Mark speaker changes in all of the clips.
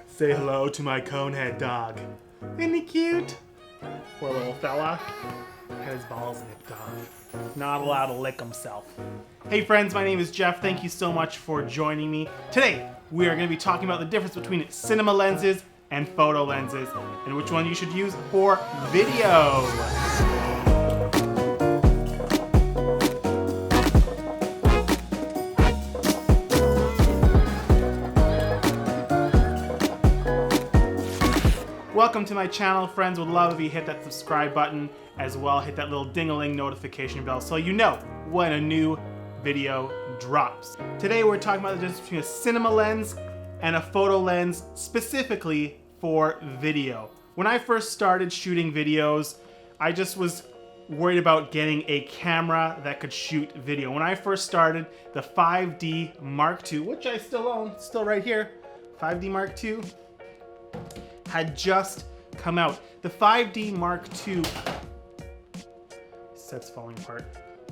Speaker 1: Say hello to my conehead dog. Isn't he cute? Poor little fella. Had his balls nipped off. Not allowed to lick himself. Hey friends, my name is Jeff. Thank you so much for joining me. Today, we are going to be talking about the difference between cinema lenses and photo lenses, and which one you should use for video. Welcome to my channel, friends. Would love if you hit that subscribe button as well. Hit that little ding-a-ling notification bell so you know when a new video drops. Today we're talking about the difference between a cinema lens and a photo lens, specifically for video. When I first started shooting videos, I just was worried about getting a camera that could shoot video. When I first started, the 5D Mark II, which I still own, still right here, 5D Mark II, had just come out. The 5D Mark II, set's falling apart.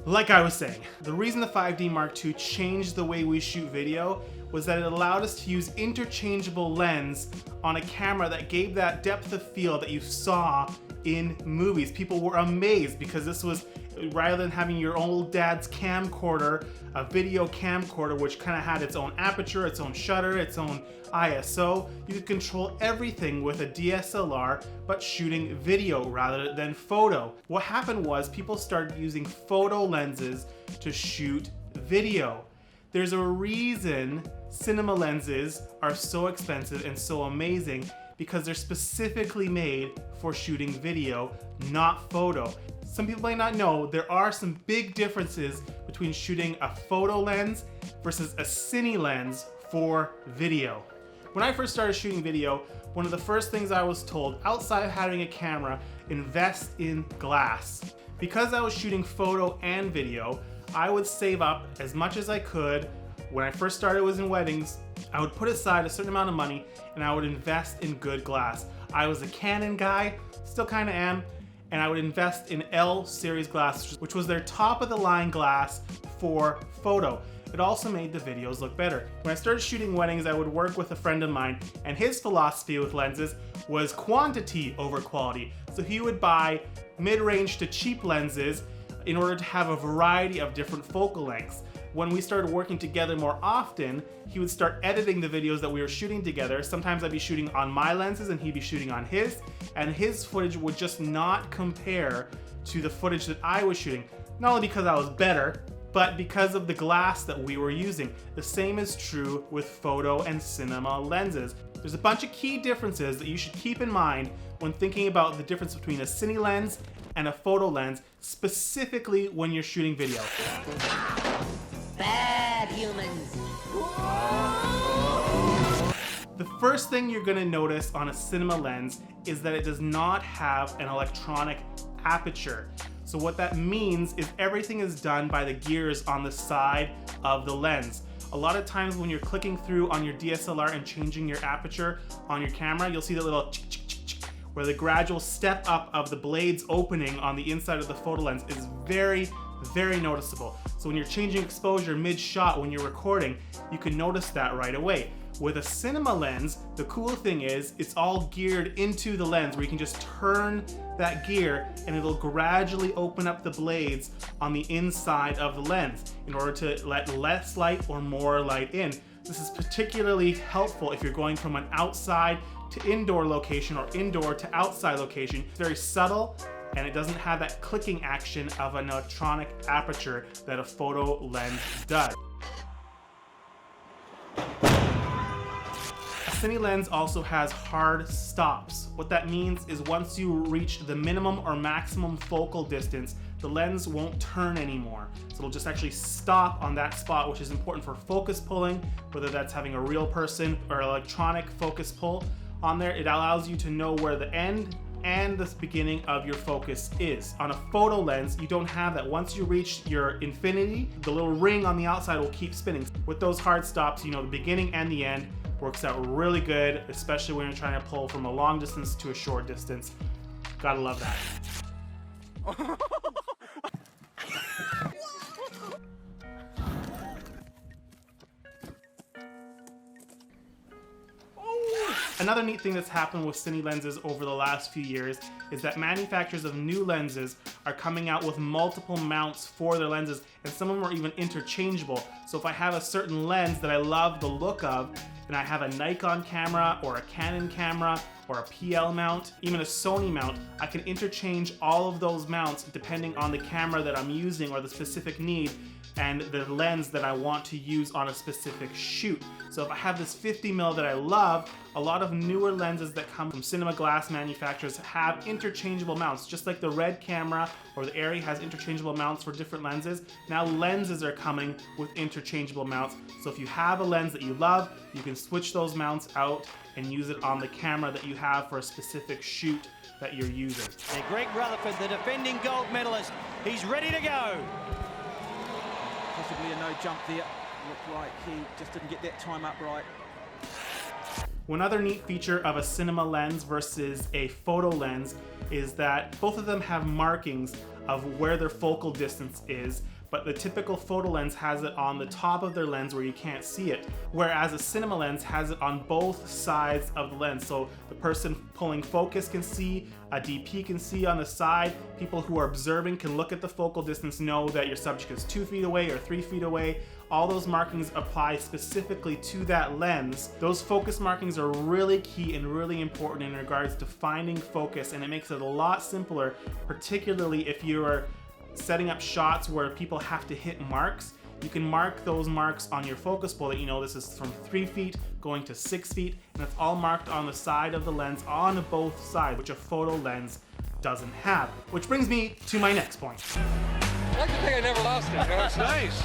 Speaker 1: Like I was saying, the reason the 5D Mark II changed the way we shoot video was that it allowed us to use interchangeable lens on a camera that gave that depth of field that you saw in movies. People were amazed because this was, rather than having your old dad's camcorder, a video camcorder which kind of had its own aperture, its own shutter, its own ISO, you could control everything with a DSLR but shooting video rather than photo. What happened was people started using photo lenses to shoot video. There's a reason cinema lenses are so expensive and so amazing, because they're specifically made for shooting video, not photo. Some people might not know there are some big differences between shooting a photo lens versus a cine lens for video. When I first started shooting video, one of the first things I was told, outside of having a camera, invest in glass. Because I was shooting photo and video, I would save up as much as I could. When I first started was in weddings, I would put aside a certain amount of money and I would invest in good glass. I was a Canon guy, still kind of am, and I would invest in L series glass, which was their top of the line glass for photo. It also made the videos look better. When I started shooting weddings, I would work with a friend of mine, and his philosophy with lenses was quantity over quality. So he would buy mid-range to cheap lenses in order to have a variety of different focal lengths. When we started working together more often, he would start editing the videos that we were shooting together. Sometimes I'd be shooting on my lenses and he'd be shooting on his, and his footage would just not compare to the footage that I was shooting. Not only because I was better, but because of the glass that we were using. The same is true with photo and cinema lenses. There's a bunch of key differences that you should keep in mind when thinking about the difference between a cine lens and a photo lens, specifically when you're shooting video.
Speaker 2: Bad humans.
Speaker 1: The first thing you're going to notice on a cinema lens is that it does not have an electronic aperture. So what that means is everything is done by the gears on the side of the lens. A lot of times when you're clicking through on your DSLR and changing your aperture on your camera, you'll see that little where the gradual step up of the blades opening on the inside of the photo lens is very, very noticeable. So when you're changing exposure mid-shot when you're recording, you can notice that right away. With a cinema lens, the cool thing is it's all geared into the lens where you can just turn that gear and it'll gradually open up the blades on the inside of the lens in order to let less light or more light in. This is particularly helpful if you're going from an outside to indoor location or indoor to outside location. It's very subtle and it doesn't have that clicking action of an electronic aperture that a photo lens does. A cine lens also has hard stops. What that means is once you reach the minimum or maximum focal distance, the lens won't turn anymore. So it'll just actually stop on that spot, which is important for focus pulling, whether that's having a real person or electronic focus pull on there. It allows you to know where the end and the beginning of your focus is. On a photo lens, you don't have that. Once you reach your infinity, the little ring on the outside will keep spinning. With those hard stops, you know the beginning and the end. Works out really good, especially when you're trying to pull from a long distance to a short distance. Gotta love that. Another neat thing that's happened with Cine lenses over the last few years is that manufacturers of new lenses are coming out with multiple mounts for their lenses, and some of them are even interchangeable. So if I have a certain lens that I love the look of, and I have a Nikon camera or a Canon camera or a PL mount, even a Sony mount, I can interchange all of those mounts depending on the camera that I'm using or the specific need and the lens that I want to use on a specific shoot. So if I have this 50mm that I love, a lot of newer lenses that come from cinema glass manufacturers have interchangeable mounts, just like the Red camera or the Arri has interchangeable mounts for different lenses. Now lenses are coming with interchangeable mounts. So if you have a lens that you love, you can switch those mounts out and use it on the camera that you have for a specific shoot that you're using.
Speaker 2: And Greg Rutherford, the defending gold medalist, he's ready to go.
Speaker 3: Possibly a no jump there. Looked like he just didn't get that time up right.
Speaker 1: One other neat feature of a cinema lens versus a photo lens is that both of them have markings of where their focal distance is, but the typical photo lens has it on the top of their lens where you can't see it, whereas a cinema lens has it on both sides of the lens. So the person pulling focus can see, a DP can see on the side, people who are observing can look at the focal distance, know that your subject is 2 feet away or 3 feet away. All those markings apply specifically to that lens. Those focus markings are really key and really important in regards to finding focus, and it makes it a lot simpler, particularly if you're setting up shots where people have to hit marks. You can mark those marks on your focus pull that you know this is from 3 feet going to 6 feet, and it's all marked on the side of the lens on both sides, which a photo lens doesn't have. Which brings me to my next point.
Speaker 4: I like to think I never lost it. It's nice.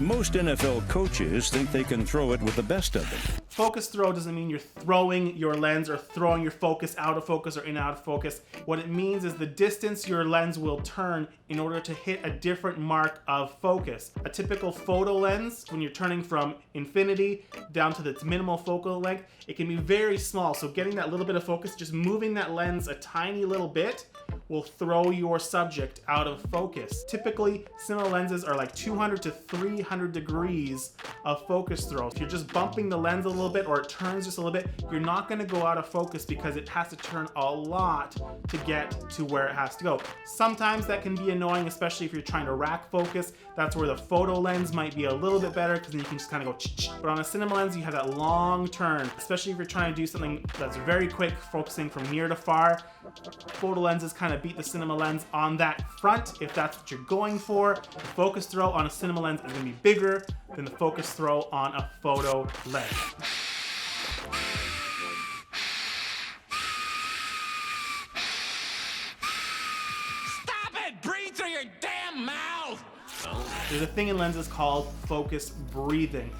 Speaker 5: Most NFL coaches think they can throw it with the best of them.
Speaker 1: Focus throw doesn't mean you're throwing your lens or throwing your focus out of focus or in out of focus. What it means is the distance your lens will turn in order to hit a different mark of focus. A typical photo lens, when you're turning from infinity down to its minimal focal length, it can be very small. So getting that little bit of focus, just moving that lens a tiny little bit, will throw your subject out of focus. Typically, cinema lenses are like 200 to 300 degrees of focus throw. If you're just bumping the lens a little bit or it turns just a little bit, you're not gonna go out of focus because it has to turn a lot to get to where it has to go. Sometimes that can be annoying, especially if you're trying to rack focus. That's where the photo lens might be a little bit better because then you can just kind of go ch-ch. But on a cinema lens, you have that long turn, especially if you're trying to do something that's very quick, focusing from near to far. Photo lenses kind of beat the cinema lens on that front if that's what you're going for. The focus throw on a cinema lens is going to be bigger than the focus throw on a photo lens.
Speaker 2: Stop it! Breathe through your damn mouth!
Speaker 1: There's a thing in lenses called focus breathing.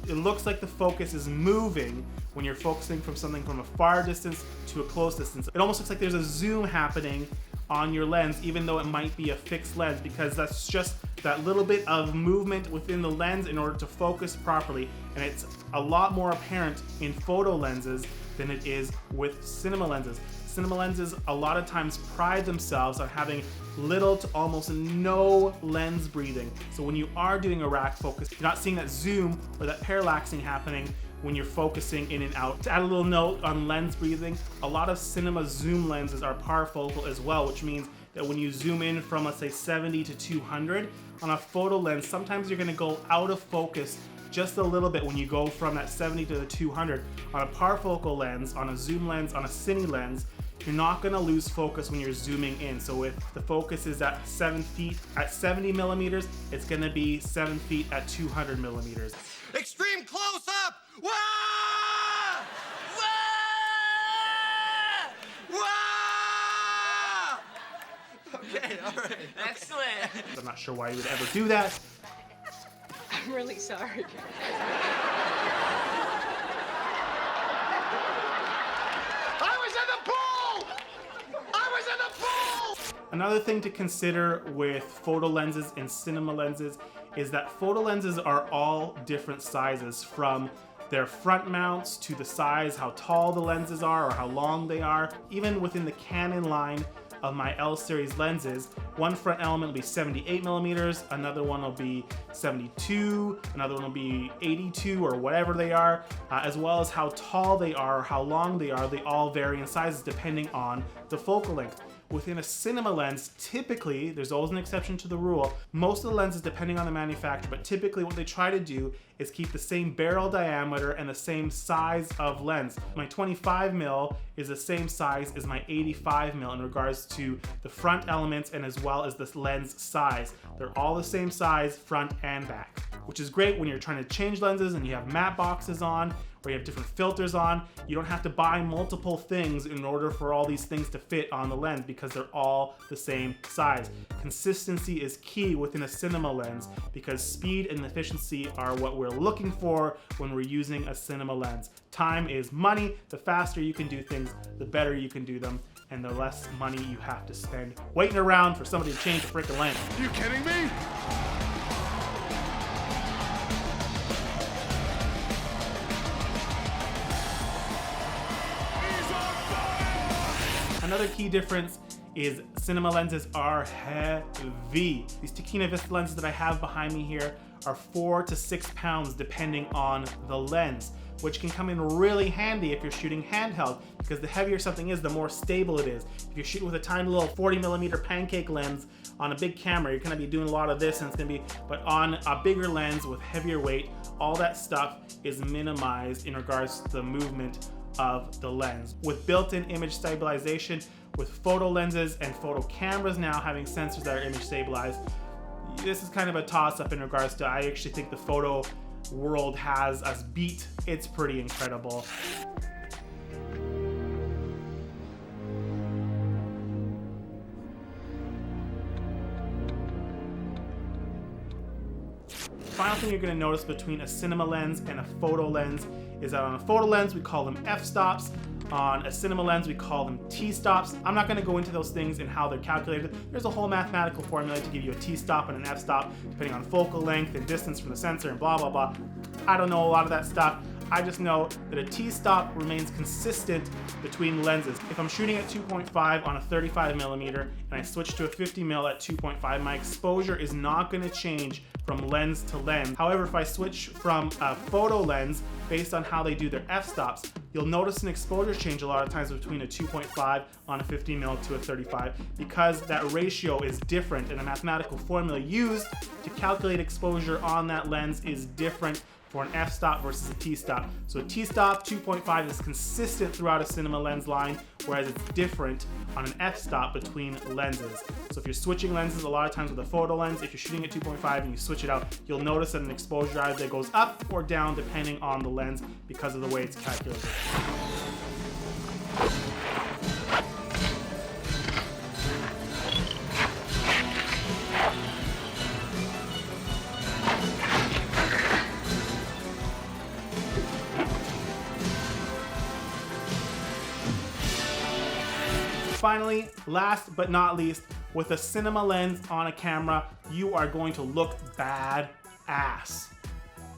Speaker 1: It looks like the focus is moving when you're focusing from something from a far distance to a close distance. It almost looks like there's a zoom happening on your lens, even though it might be a fixed lens, because that's just that little bit of movement within the lens in order to focus properly. And it's a lot more apparent in photo lenses than it is with cinema lenses. Cinema lenses a lot of times pride themselves on having little to almost no lens breathing. So when you are doing a rack focus, you're not seeing that zoom or that parallaxing happening when you're focusing in and out. To add a little note on lens breathing, a lot of cinema zoom lenses are parfocal as well, which means that when you zoom in from, let's say, 70 to 200, on a photo lens, sometimes you're gonna go out of focus just a little bit when you go from that 70 to the 200. On a parfocal lens, on a zoom lens, on a Cine lens, you're not gonna lose focus when you're zooming in. So if the focus is at 7 feet at 70 millimeters, it's gonna be 7 feet at 200 millimeters.
Speaker 2: Extreme close up! Wah! Wah! Wah! Okay, all right.
Speaker 6: Excellent.
Speaker 1: I'm not sure why you would ever do that.
Speaker 6: I'm really sorry.
Speaker 1: Another thing to consider with photo lenses and cinema lenses is that photo lenses are all different sizes, from their front mounts to the size, how tall the lenses are or how long they are. Even within the Canon line, of my L series lenses. One front element will be 78 millimeters, another one will be 72, another one will be 82 or whatever they are, as well as how tall they are, how long they are. They all vary in sizes depending on the focal length. Within a cinema lens, typically, there's always an exception to the rule, most of the lenses, depending on the manufacturer, but typically what they try to do is keep the same barrel diameter and the same size of lens. My 25 mil is the same size as my 85 mil in regards to the front elements and as well as the lens size. They're all the same size, front and back, which is great when you're trying to change lenses and you have matte boxes on, or you have different filters on. You don't have to buy multiple things in order for all these things to fit on the lens because they're all the same size. Consistency is key within a cinema lens because speed and efficiency are what we're looking for when we're using a cinema lens. Time is money. The faster you can do things, the better you can do them, and the less money you have to spend waiting around for somebody to change a freaking lens.
Speaker 4: You kidding me?
Speaker 1: Another key difference is cinema lenses are heavy. These Tacchina Vista lenses that I have behind me here are 4 to 6 pounds depending on the lens, which can come in really handy if you're shooting handheld, because the heavier something is, the more stable it is. If you're shooting with a tiny little 40 millimeter pancake lens on a big camera, you're gonna be doing a lot of this and it's gonna be, but on a bigger lens with heavier weight, all that stuff is minimized in regards to the movement of the lens. With built-in image stabilization, with photo lenses and photo cameras now having sensors that are image stabilized, this is kind of a toss-up in regards to, I actually think the photo world has us beat. It's pretty incredible. Final thing you're going to notice between a cinema lens and a photo lens is that on a photo lens we call them f-stops, on a cinema lens we call them t-stops. I'm not going to go into those things and how they're calculated. There's a whole mathematical formula to give you a t-stop and an f-stop depending on focal length and distance from the sensor and blah blah blah. I don't know a lot of that stuff. I just know that a t-stop remains consistent between lenses. If I'm shooting at 2.5 on a 35 millimeter and I switch to a 50 mil at 2.5, my exposure is not going to change from lens to lens. However, if I switch from a photo lens based on how they do their f-stops, you'll notice an exposure change a lot of times between a 2.5 on a 50 mil to a 35 because that ratio is different and the mathematical formula used to calculate exposure on that lens is different for an f-stop versus a t-stop. So a t-stop 2.5 is consistent throughout a cinema lens line, whereas it's different on an f-stop between lenses. So if you're switching lenses a lot of times with a photo lens, if you're shooting at 2.5 and you switch it out, you'll notice that an exposure either goes up or down depending on the lens because of the way it's calculated. Finally, last but not least, with a cinema lens on a camera, you are going to look bad-ass.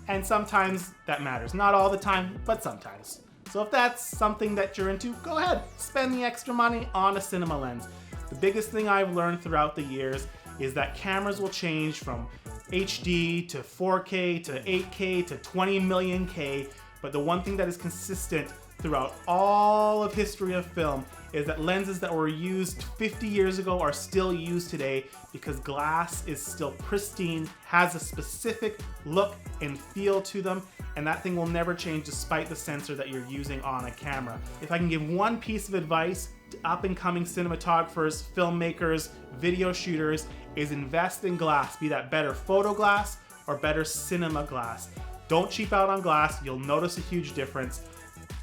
Speaker 1: And sometimes that matters. Not all the time, but sometimes. So if that's something that you're into, go ahead, spend the extra money on a cinema lens. The biggest thing I've learned throughout the years is that cameras will change from HD to 4K to 8K to 20 million K, but the one thing that is consistent throughout all of history of film is that lenses that were used 50 years ago are still used today because glass is still pristine, has a specific look and feel to them, and that thing will never change despite the sensor that you're using on a camera. If I can give one piece of advice to up-and-coming cinematographers, filmmakers, video shooters, is invest in glass, be that better photo glass or better cinema glass. Don't cheap out on glass, you'll notice a huge difference.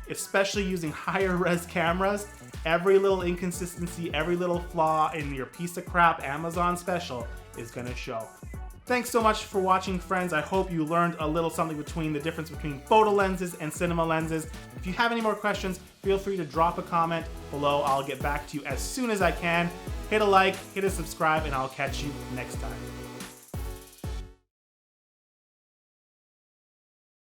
Speaker 1: Especially using higher res cameras, every little inconsistency, every little flaw in your piece of crap Amazon special is gonna show. Thanks so much for watching, friends. I hope you learned a little something between the difference between photo lenses and cinema lenses. If you have any more questions, feel free to drop a comment below. I'll get back to you as soon as I can. Hit a like, hit a subscribe, and I'll catch you next time.